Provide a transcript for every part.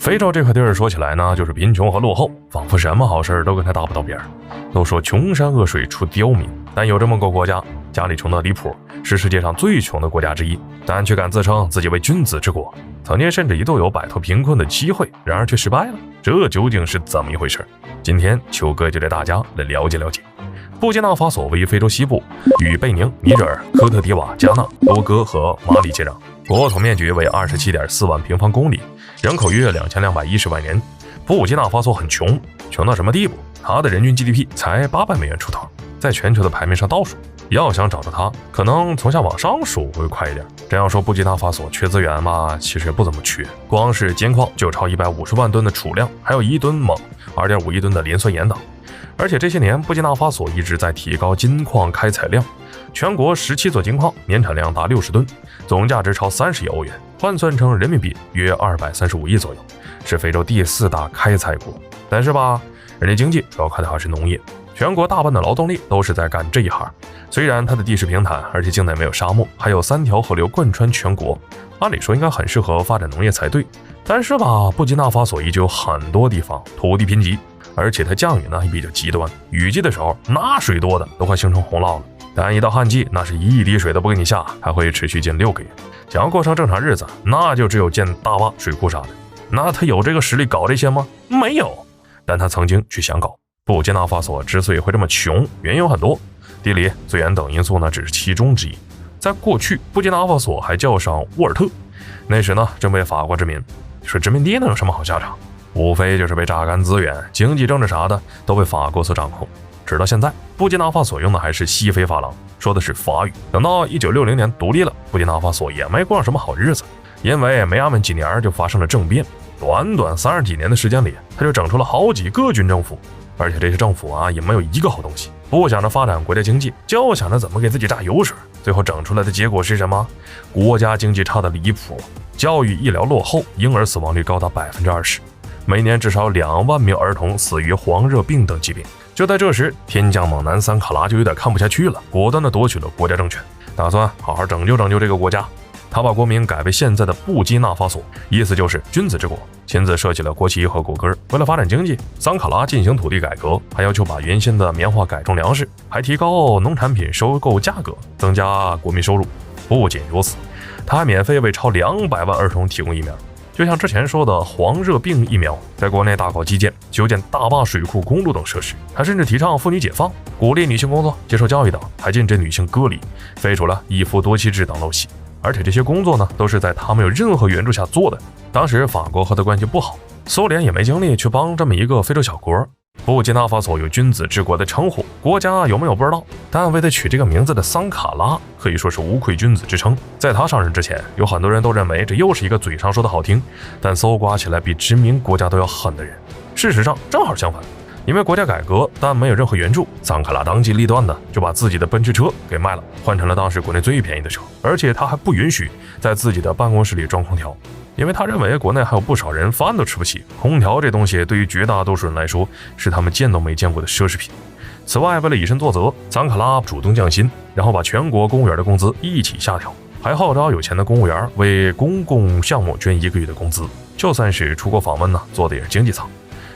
非洲这块地儿说起来呢，就是贫穷和落后，仿佛什么好事都跟他搭不到边儿。都说穷山恶水出刁民，但有这么个国家，家里穷的离谱，是世界上最穷的国家之一，但却敢自称自己为君子之国，曾经甚至一度有摆脱贫困的机会，然而却失败了。这究竟是怎么一回事？今天秋哥就带大家来了解了解。布基纳法索位于非洲西部，与贝宁、尼日尔、科特迪瓦、加纳、多哥和马里接壤，国土面积为27.4万平方公里，人口约2210万人。布基纳法索很穷，穷到什么地步？它的人均 GDP 才800美元出头，在全球的排名上倒数。要想找到它，可能从下往上数会快一点。这样说布基纳法索缺资源嘛，其实不怎么缺，光是金矿就超150万吨的储量，还有1吨锰、2.5亿吨的磷酸盐等。而且这些年布基纳法索一直在提高金矿开采量，全国17座金矿年产量达60吨，总价值超30亿欧元，换算成人民币约235亿左右，是非洲第4大开采国。但是吧，人家经济主要靠的还是农业，全国大半的劳动力都是在干这一行。虽然它的地势平坦，而且境内没有沙漠，还有3条河流贯穿全国，按理说应该很适合发展农业才对。但是吧，布基纳法索依旧有很多地方土地贫瘠，而且它降雨呢也比较极端，雨季的时候那水多的都快形成洪涝了，但一到旱季那是1滴水都不给你下，还会持续近6个月。想要过上正常日子，那就只有建大坝、水库啥的。那他有这个实力搞这些吗？没有，但他曾经去想搞。布基纳法索之所以会这么穷，原因有很多，地理、资源等因素呢只是其中之一。在过去，布基纳法索还叫上沃尔特，那时呢正被法国殖民，说殖民地能有什么好下场？无非就是被榨干资源，经济政治啥的都被法国所掌控。直到现在，布基纳法索用的还是西非法郎，说的是法语。等到1960年独立了，布基纳法索也没过上什么好日子，因为没安稳几年就发生了政变，短短30几年的时间里，他就整出了好几个军政府，而且这些政府啊也没有一个好东西，不想着发展国家经济，就想着怎么给自己榨油水。最后整出来的结果是什么？国家经济差的离谱，教育医疗落后，婴儿死亡率高达20%，每年至少2万名儿童死于黄热病等疾病。就在这时，天降猛男桑卡拉就有点看不下去了，果断地夺取了国家政权，打算好好拯救这个国家。他把国名改为现在的布基纳法索，意思就是君子之国，亲自设计了国旗和国歌。为了发展经济，桑卡拉进行土地改革，还要求把原先的棉花改种粮食，还提高农产品收购价格，增加国民收入。不仅如此，他还免费为超200万儿童提供疫苗，就像之前说的黄热病疫苗，在国内大搞基建，修建大坝、水库、公路等设施，还甚至提倡妇女解放，鼓励女性工作、接受教育等，还禁止女性割礼，废除了一夫多妻制等陋习。而且这些工作呢，都是在他没有任何援助下做的。当时法国和他关系不好，苏联也没精力去帮这么一个非洲小国。布基纳法索有君子之国的称呼，国家有没有不知道，但为他取这个名字的桑卡拉可以说是无愧君子之称。在他上任之前，有很多人都认为这又是一个嘴上说的好听，但搜刮起来比殖民国家都要狠的人。事实上正好相反，因为国家改革但没有任何援助，桑卡拉当机立断的就把自己的奔驰车给卖了，换成了当时国内最便宜的车，而且他还不允许在自己的办公室里装空调，因为他认为国内还有不少人饭都吃不起，空调这东西对于绝大多数人来说是他们见都没见过的奢侈品。此外，为了以身作则，桑卡拉主动降薪，然后把全国公务员的工资一起下调，还号召有钱的公务员为公共项目捐1个月的工资，就算是出国访问呢，做的也是经济舱。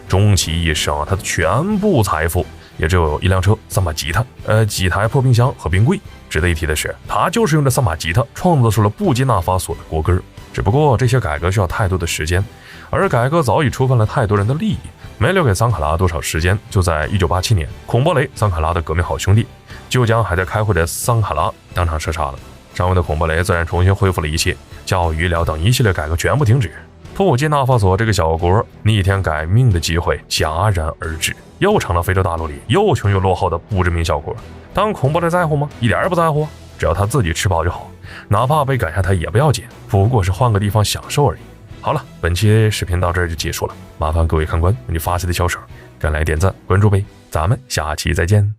终其一生，他的全部财富也只有1辆车、3把吉他、几台破冰箱和冰柜。值得一提的是，他就是用这3把吉他创造出了布基纳法索的国歌。只不过这些改革需要太多的时间，而改革早已触犯了太多人的利益，没留给桑卡拉多少时间。就在1987年，孔波雷，桑卡拉的革命好兄弟，就将还在开会的桑卡拉当场射杀了。上位的孔波雷自然重新恢复了一切，教育、医疗等一系列改革全部停止。布基纳法索这个小国逆天改命的机会戛然而止，又成了非洲大陆里又穷又落后的不知名小国。但孔波雷在乎吗？一点也不在乎，只要他自己吃饱就好，哪怕被赶下台也不要紧，不过是换个地方享受而已。好了，本期视频到这儿就结束了，麻烦各位看官用你发财的小手赶来点赞关注呗，咱们下期再见。